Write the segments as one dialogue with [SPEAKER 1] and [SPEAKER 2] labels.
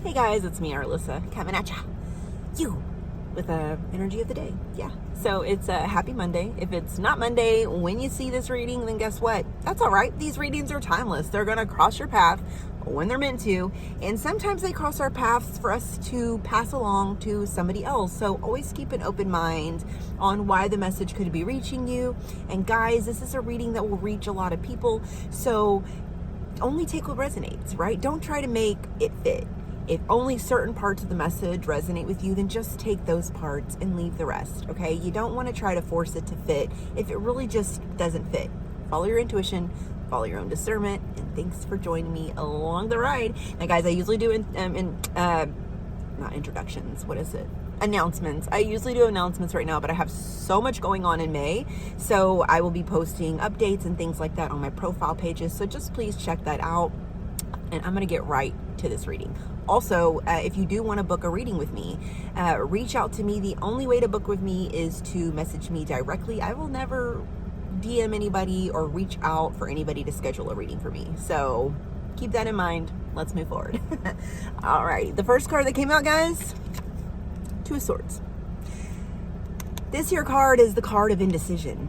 [SPEAKER 1] Hey guys, it's me, Arlissa, coming at you with a energy of the day. Yeah. So it's a happy Monday. If it's not Monday when you see this reading, then guess what? That's all right. These readings are timeless. They're going to cross your path when they're meant to. And sometimes they cross our paths for us to pass along to somebody else. So always keep an open mind on why the message could be reaching you. And guys, this is a reading that will reach a lot of people. So only take what resonates, right? Don't try to make it fit. If only certain parts of the message resonate with you, then just take those parts and leave the rest, okay? You don't want to try to force it to fit if it really just doesn't fit. Follow your intuition, follow your own discernment, and thanks for joining me along the ride. Now, guys, I usually do not introductions, what is it? Announcements. I usually do announcements right now, but I have so much going on in May, so I will be posting updates and things like that on my profile pages, so just please check that out. And I'm going to get right to this reading. Also, if you do want to book a reading with me, reach out to me. The only way to book with me is to message me directly. I will never DM anybody or reach out for anybody to schedule a reading for me. So keep that in mind. Let's move forward. All right. The first card that came out, guys, Two of Swords. This here card is the card of indecision.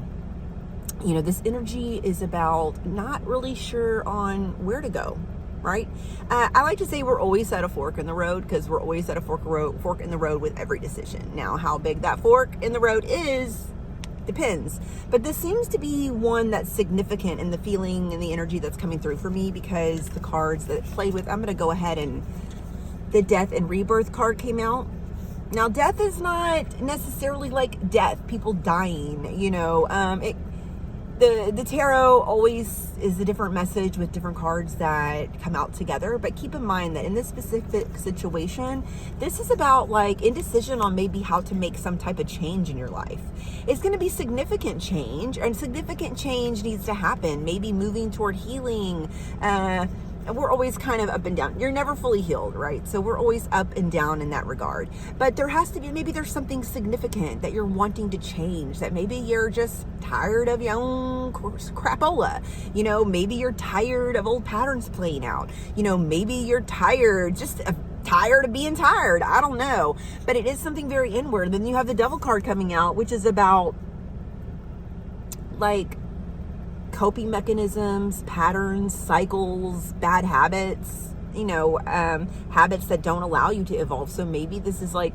[SPEAKER 1] You know, this energy is about not really sure on where to go. Right? I like to say we're always at a fork in the road because we're always at a fork in the road with every decision. Now, how big that fork in the road is depends. But this seems to be one that's significant in the feeling and the energy that's coming through for me because the cards that it played with, I'm going to go ahead and the Death and Rebirth card came out. Now, death is not necessarily like death, people dying, you know, The tarot always is a different message with different cards that come out together. But keep in mind that in this specific situation, this is about like indecision on maybe how to make some type of change in your life. It's going to be significant change, and significant change needs to happen. Maybe moving toward healing. We're always kind of up and down. You're never fully healed, right? So we're always up and down in that regard. But there has to be, maybe there's something significant that you're wanting to change, that maybe you're just tired of your own crapola. You know, maybe you're tired of old patterns playing out. You know, maybe you're tired of being tired. I don't know. But it is something very inward. Then you have the Devil card coming out, which is about like coping mechanisms, patterns, cycles, bad habits, you know, habits that don't allow you to evolve. So maybe this is like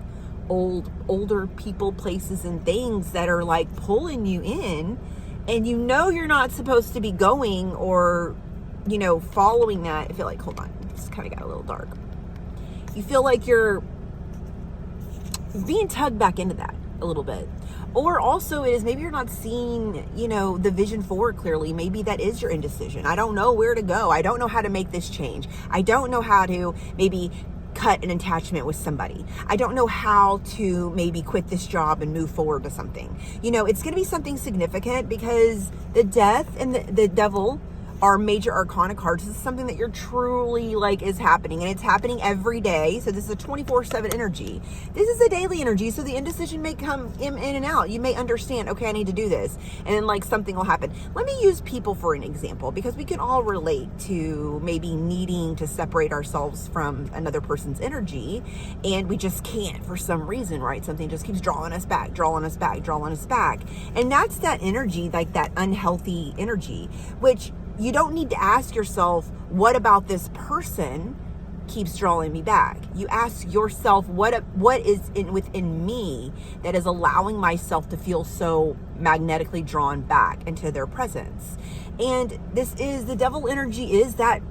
[SPEAKER 1] older people, places, and things that are like pulling you in, and you know you're not supposed to be going or, you know, following that. I feel like, hold on, this kind of got a little dark. You feel like you're being tugged back into that a little bit. Or also it is maybe you're not seeing, you know, the vision forward clearly. Maybe that is your indecision. I don't know where to go. I don't know how to make this change. I don't know how to maybe cut an attachment with somebody. I don't know how to maybe quit this job and move forward to something. You know, it's going to be something significant because the Death and the Devil are major arcana cards. This is something that you're truly like is happening, and it's happening every day. So this is a 24/7 energy. This is a daily energy. So the indecision may come in and out. You may understand, okay, I need to do this, and then like something will happen. Let me use people for an example because we can all relate to maybe needing to separate ourselves from another person's energy, and we just can't for some reason, right? Something just keeps drawing us back, and that's that energy, like that unhealthy energy, which you don't need to ask yourself, what about this person keeps drawing me back? You ask yourself, what is within me that is allowing myself to feel so magnetically drawn back into their presence? And this is, the Devil energy is that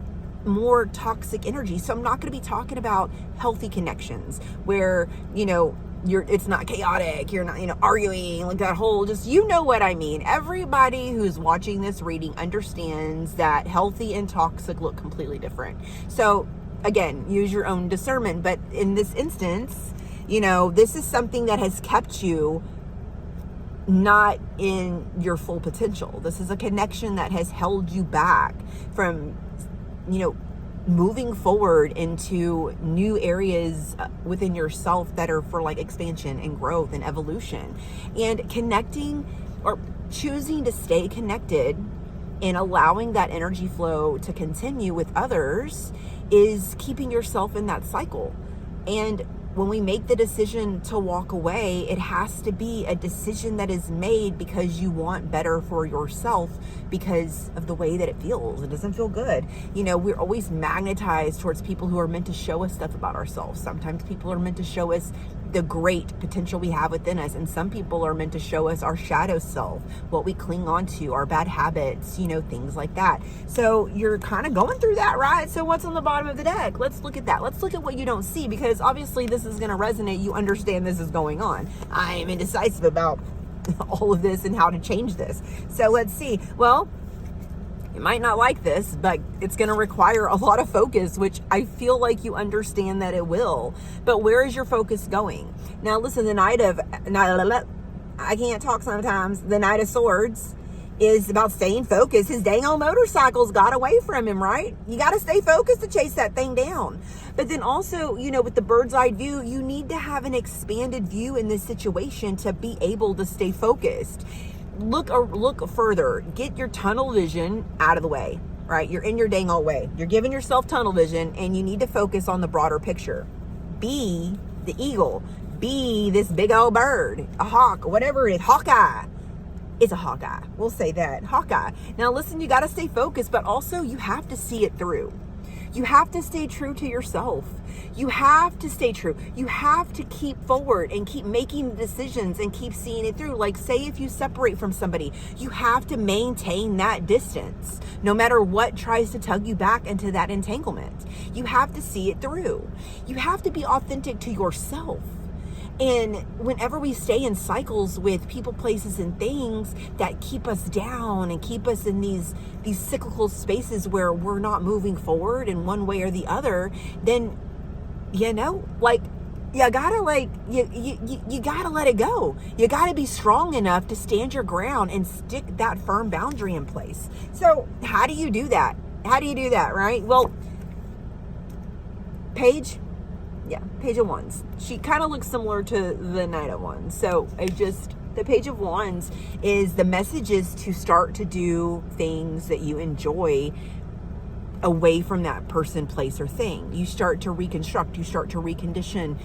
[SPEAKER 1] more toxic energy. So I'm not going to be talking about healthy connections where, you know, it's not chaotic, you're not, you know, arguing, like that whole, just, you know what I mean. Everybody who's watching this reading understands that healthy and toxic look completely different. So again, use your own discernment. But in this instance, you know, this is something that has kept you not in your full potential. This is a connection that has held you back from, you know, moving forward into new areas within yourself that are for like expansion and growth and evolution, and connecting or choosing to stay connected and allowing that energy flow to continue with others is keeping yourself in that cycle. And when we make the decision to walk away, it has to be a decision that is made because you want better for yourself, because of the way that it feels. It doesn't feel good. We're always magnetized towards people who are meant to show us stuff about ourselves. Sometimes people are meant to show us the great potential we have within us, and some people are meant to show us our shadow self, what we cling on to, our bad habits, things like that. So you're kind of going through that, right? So what's on the bottom of the deck? Let's look at that. Let's look at what you don't see, because obviously this is going to resonate. You understand this is going on. I am indecisive about all of this and how to change this. So let's see. Well, you might not like this, but it's going to require a lot of focus, which I feel like you understand that it will. But where is your focus going? Now, listen, the Knight of Swords is about staying focused. His dang old motorcycles got away from him, right? You got to stay focused to chase that thing down. But then also, with the bird's eye view, you need to have an expanded view in this situation to be able to stay focused. Look further. Get your tunnel vision out of the way, right? You're in your dang old way. You're giving yourself tunnel vision, and you need to focus on the broader picture. Be the eagle. Be this big old bird, a hawk, whatever it is. Hawkeye. It's a Hawkeye. We'll say that. Hawkeye. Now listen, you got to stay focused, but also you have to see it through. You have to stay true to yourself. You have to stay true. You have to keep forward and keep making decisions and keep seeing it through. Like, say if you separate from somebody, you have to maintain that distance no matter what tries to tug you back into that entanglement. You have to see it through. You have to be authentic to yourself. And whenever we stay in cycles with people, places, and things that keep us down and keep us in these cyclical spaces where we're not moving forward in one way or the other, then, you gotta you gotta let it go. You gotta be strong enough to stand your ground and stick that firm boundary in place. So how do you do that? Right? Well, Page of Wands. She kind of looks similar to the Knight of Wands. So the Page of Wands is the message is to start to do things that you enjoy away from that person, place, or thing. You start to reconstruct, you start to recondition,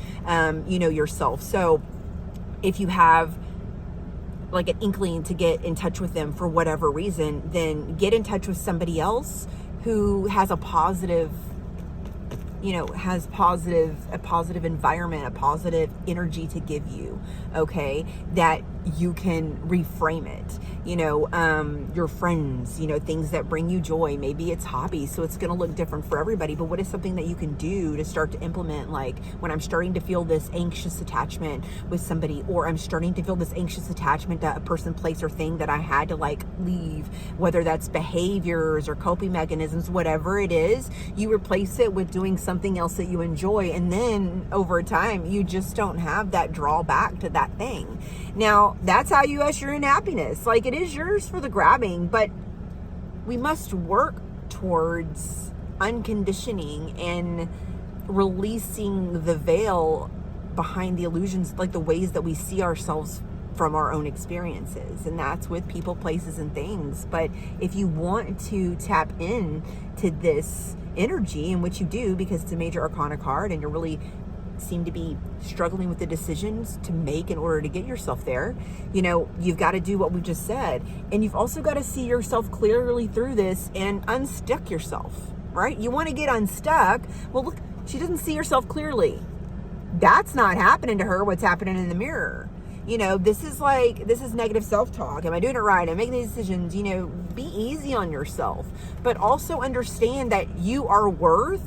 [SPEAKER 1] yourself. So if you have like an inkling to get in touch with them for whatever reason, then get in touch with somebody else who has a positive positive environment, a positive energy to give you, okay, that you can reframe it. Your friends, things that bring you joy. Maybe it's hobbies, so it's going to look different for everybody, but what is something that you can do to start to implement? Like, when I'm starting to feel this anxious attachment with somebody, or I'm starting to feel this anxious attachment to a person, place, or thing that I had to leave, whether that's behaviors or coping mechanisms, whatever it is, you replace it with doing something else that you enjoy, and then over time you just don't have that drawback to that thing. Now, that's how you usher in happiness. Like, it is yours for the grabbing, but we must work towards unconditioning and releasing the veil behind the illusions, like the ways that we see ourselves from our own experiences. And that's with people, places, and things. But if you want to tap in to this energy, in which you do, because it's a major arcana card and you're really seem to be struggling with the decisions to make in order to get yourself there, you've got to do what we just said. And you've also got to see yourself clearly through this and unstuck yourself, right? You want to get unstuck. Well, look, she doesn't see herself clearly. That's not happening to her, what's happening in the mirror. This is negative self-talk. Am I doing it right? I'm making these decisions. Be easy on yourself, but also understand that you are worth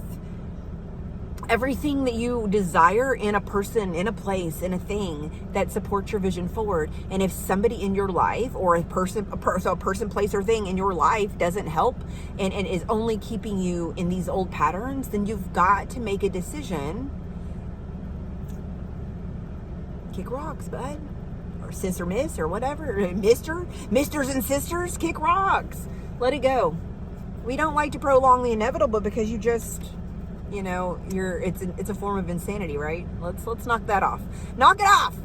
[SPEAKER 1] everything that you desire in a person, in a place, in a thing that supports your vision forward. And if somebody in your life, or a person, place, or thing in your life doesn't help and is only keeping you in these old patterns, then you've got to make a decision. Kick rocks, bud. Or sis or miss or whatever. Misters and sisters, kick rocks. Let it go. We don't like to prolong the inevitable, because you just, it's a form of insanity, right? Let's knock that off. Knock it off.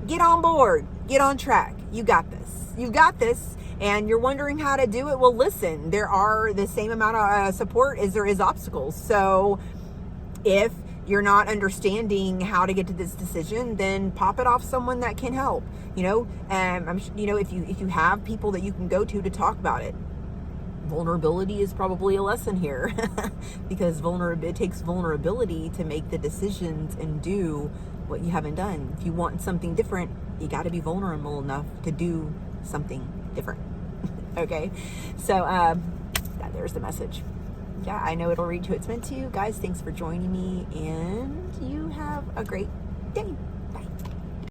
[SPEAKER 1] Get on board. Get on track. You got this. You got this. And you're wondering how to do it. Well, listen, there are the same amount of support as there is obstacles. So if you're not understanding how to get to this decision, then pop it off someone that can help. If you have people that you can go to talk about it. Vulnerability is probably a lesson here because it takes vulnerability to make the decisions and do what you haven't done. If you want something different, you got to be vulnerable enough to do something different. Okay, so there's the message. Yeah, I know it'll read who it's meant to. Guys, thanks for joining me, and you have a great day.